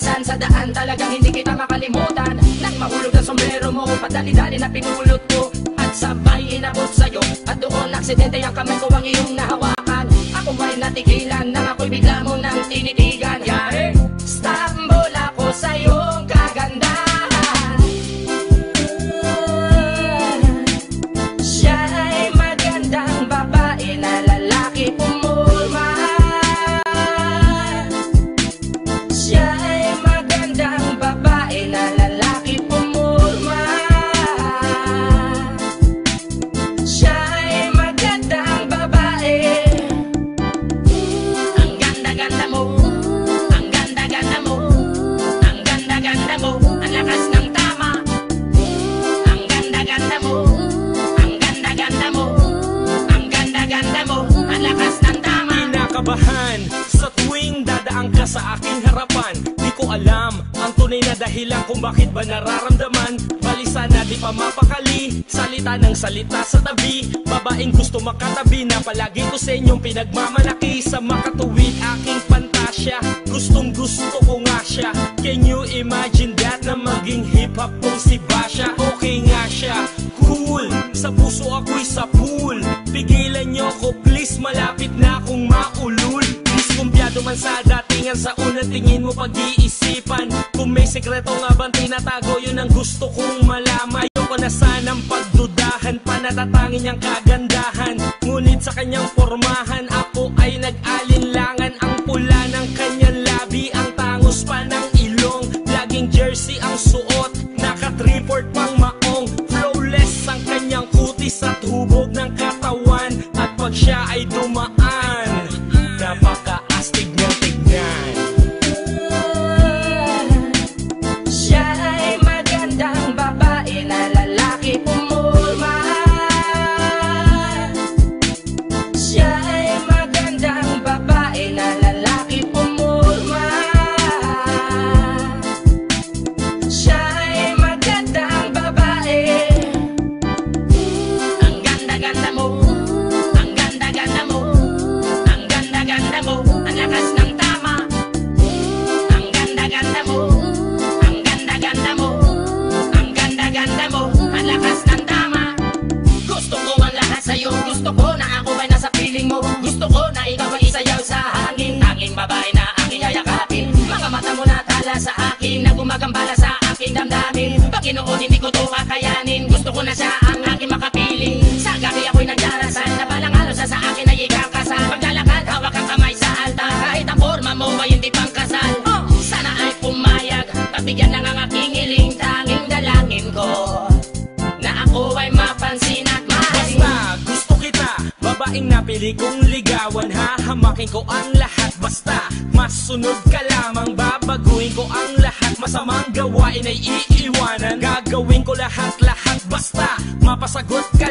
minsan sa daan talagang hindi kita makalimutan. Nang mahulog ang sombrero mo, padali-dali na pinulot ko at sabay inabot sa'yo. At doon aksidente ang kamay ko ang iyong nahawakan. Ako may natigilan nang ako'y bigla mo nang tinitigan. Yari, stambol ako sa iyong kagandahan. Siya ay magandang babae na lalaki pumulma. Siya ay magandang babae na lalaki pumulma. Siya ay magandang babae. Ang ganda-ganda mo, ang ganda-ganda mo, ang ganda-ganda mo, ang lakas ng tama. Ang ganda-ganda mo, ang ganda-ganda mo, ang ganda-ganda mo, ang lakas ng tama. Kinakabahan sa tuwing dadaan ka sa aking harapan. Di ko alam ang tunay na dahilan kung bakit ba nararamdaman. Balisa na di pa mapakali, salita ng salita sa tabi. Babaeng gusto makatabi na palagi ko sa inyong pinagmamalaki. Sa makatuwid aking pantasya, gustong gusto ko nga siya. Can you imagine that na maging hip-hop kung si Basha? Okay nga siya, cool, sa puso ako'y sa pool. Pigilan nyo ko please, malapit na akong maulul. Diskumpiyado man sa datingan, sa unang tingin mo pag-iisipan. Kung may sekreto nga bang tinatago, yun ang gusto kong malaman. Ayoko na sanang pagdudahan pa, natatangin niyang kagandahan. Ngunit sa kanyang pormahan, ako ay nag-alinlangan. Ang pula ng kanyang labi, ang tangos pa ng ilong. Laging jersey ang suot, naka-3-port pang maong. Flawless ang kanyang kutis at hubog ng katawan. At pag siya ay dumaan, napaka-astig niyang tignan. Siya ay magandang babae na lalaki pumulma. Siya ay magandang babae na lalaki pumulma. Siya ay magandang babae. Ang ganda-ganda mo, ang ganda-ganda mo, ang ganda-ganda mo, ang lakas ng tama. Ang ganda-ganda mo, ang ganda-ganda mo, ang ganda-ganda mo, ang lakas ng tama. Gusto ko ang lahat sa'yo, gusto ko na ako ay nasa piling mo. Gusto ko na ikaw ay isayaw sa hangin, tanging babae na aking yayakapin. Mga mata mo na tala sa akin, na gumagambala sa aking damdamin. Panginoon, hindi ko to kakayanin, gusto ko na siya ang aking makapiling. Sa gabi ako'y nagdarasal, na balang araw sa akin ay ikakasal. Paglalakad, hawak ang kamay sa altar, kahit ang forma mo ay hindi pang kasal. Sana ay pumayag, pagbigyan lang ang aking hiling. Tanging dalangin ko na ako ay mapansin at mahalin. Basta gusto kita, babaeng napili kong ligawan. Hahamakin ko ang lahat, basta masunod ka lamang. Babaguhin ko ang lahat, masamang gawain ay iiwanan. Gagawin ko lahat-lahat, basta mapasagot ka